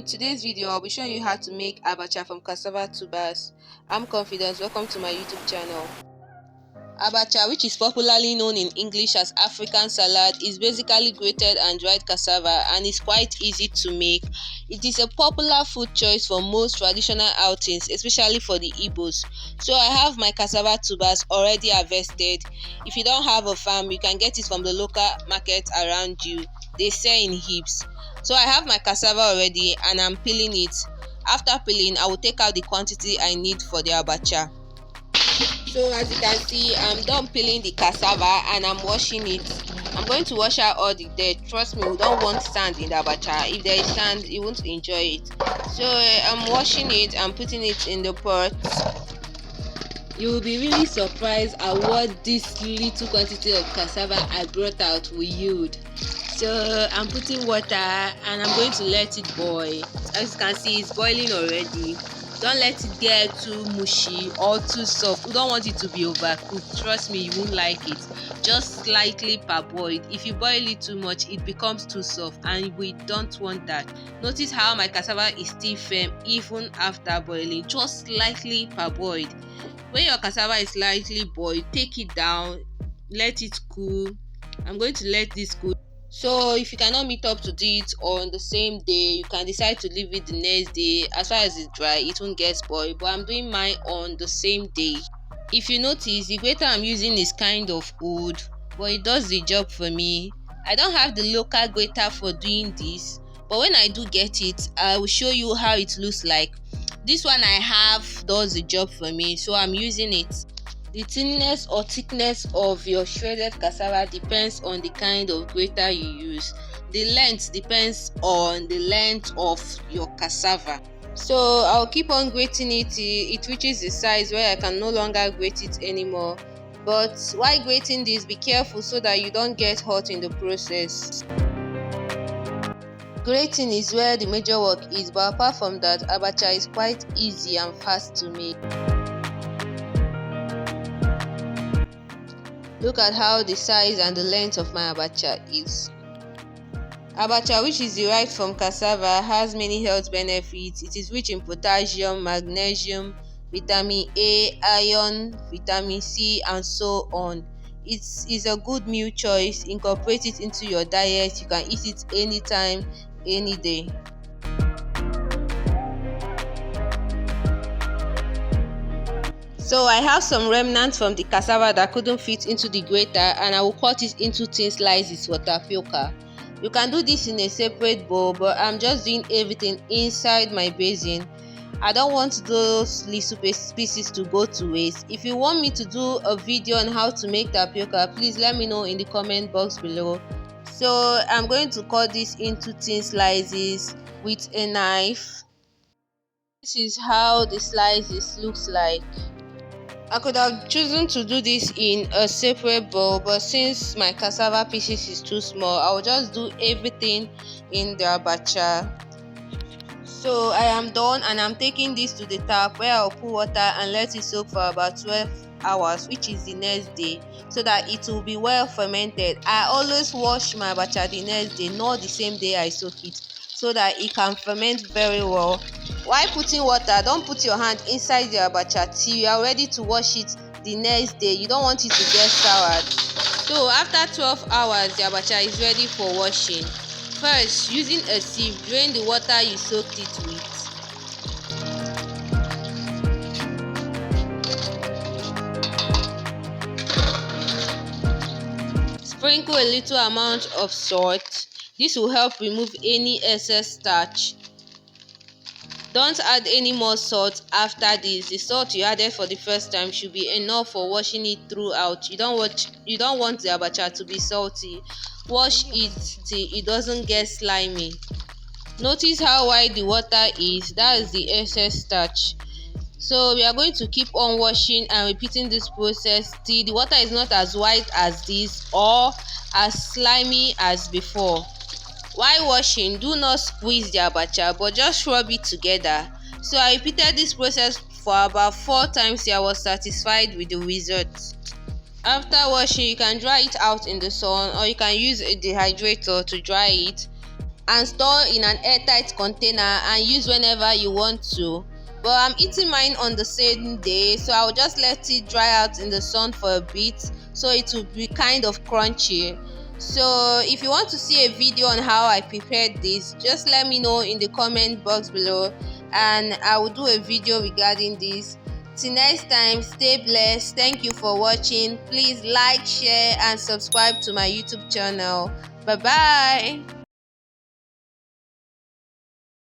today's video, I'll be showing you how to make Abacha from cassava tubers. I'm Confidence. Welcome to my YouTube channel. Abacha, which is popularly known in English as African salad, is basically grated and dried cassava and is quite easy to make. It is a popular food choice for most traditional outings, especially for the Igbos. So I have my cassava tubers already harvested. If you don't have a farm, you can get it from the local market around you. They sell in heaps. So I have my cassava already and I'm peeling it. After peeling, I will take out the quantity I need for the Abacha. So as you can see, I'm done peeling the cassava and I'm washing it. I'm going to wash out all the dirt. Trust me, we don't want sand in the Abacha. If there is sand, you won't enjoy it. So I'm washing it and putting it in the pot. You will be really surprised at what this little quantity of cassava I brought out will yield. So I'm putting water and I'm going to let it boil. As you can see, it's boiling already. Don't let it get too mushy or too soft. We don't want it to be overcooked. Trust me, you won't like it. Just slightly parboiled. If you boil it too much, it becomes too soft and we don't want that. Notice how my cassava is still firm even after boiling. Just slightly parboiled. When your cassava is slightly boiled, take it down, let it cool. I'm going to let this cool. So if you cannot meet up to it on the same day, you can decide to leave it the next day. As far as it's dry, it won't get spoiled, but I'm doing mine on the same day. If you notice, the grater I'm using is kind of old, but it does the job for me. I don't have the local grater for doing this, but when I do get it, I will show you how it looks like. This one I have does the job for me, so I'm using it. The thinness or thickness of your shredded cassava depends on the kind of grater you use. The length depends on the length of your cassava. So I'll keep on grating it till it reaches the size where I can no longer grate it anymore. But while grating this, be careful so that you don't get hot in the process. Grating is where the major work is, but apart from that, Abacha is quite easy and fast to make. Look at how the size and the length of my Abacha is. Abacha, which is derived from cassava, has many health benefits. It is rich in potassium, magnesium, vitamin A, iron, vitamin C, and so on. It is a good meal choice. Incorporate it into your diet. You can eat it anytime, any day. So I have some remnants from the cassava that couldn't fit into the grater and I will cut it into thin slices for tapioca. You can do this in a separate bowl, but I'm just doing everything inside my basin. I don't want those little pieces to go to waste. If you want me to do a video on how to make tapioca, please let me know in the comment box below. So I'm going to cut this into thin slices with a knife. This is how the slices looks like. I could have chosen to do this in a separate bowl, but since my cassava pieces is too small, I will just do everything in the Abacha. So I am done and I'm taking this to the tap where I'll put water and let it soak for about 12 hours, which is the next day, so that it will be well fermented. I always wash my Abacha the next day, not the same day I soak it, so that it can ferment very well. While putting water, don't put your hand inside the Abacha till you are ready to wash it the next day. You don't want it to get soured. So after 12 hours, the Abacha is ready for washing. First, using a sieve, drain the water you soaked it with. Sprinkle a little amount of salt. This will help remove any excess starch. Don't add any more salt after this. The salt you added for the first time should be enough for washing it throughout. You don't want the Abacha to be salty. Wash it till it doesn't get slimy. Notice how white the water is. That is the excess starch. So we are going to keep on washing and repeating this process till the water is not as white as this or as slimy as before. While washing, do not squeeze the Abacha, but just rub it together. So I repeated this process for about 4 times till I was satisfied with the results. After washing, you can dry it out in the sun or you can use a dehydrator to dry it. and store in an airtight container and use whenever you want to. But I'm eating mine on the same day, so I'll just let it dry out in the sun for a bit so it will be kind of crunchy. So if you want to see a video on how I prepared this, just let me know in the comment box below and I will do a video regarding this. Till next time, stay blessed. Thank you for watching. Please like, share and subscribe to my YouTube channel. Bye bye.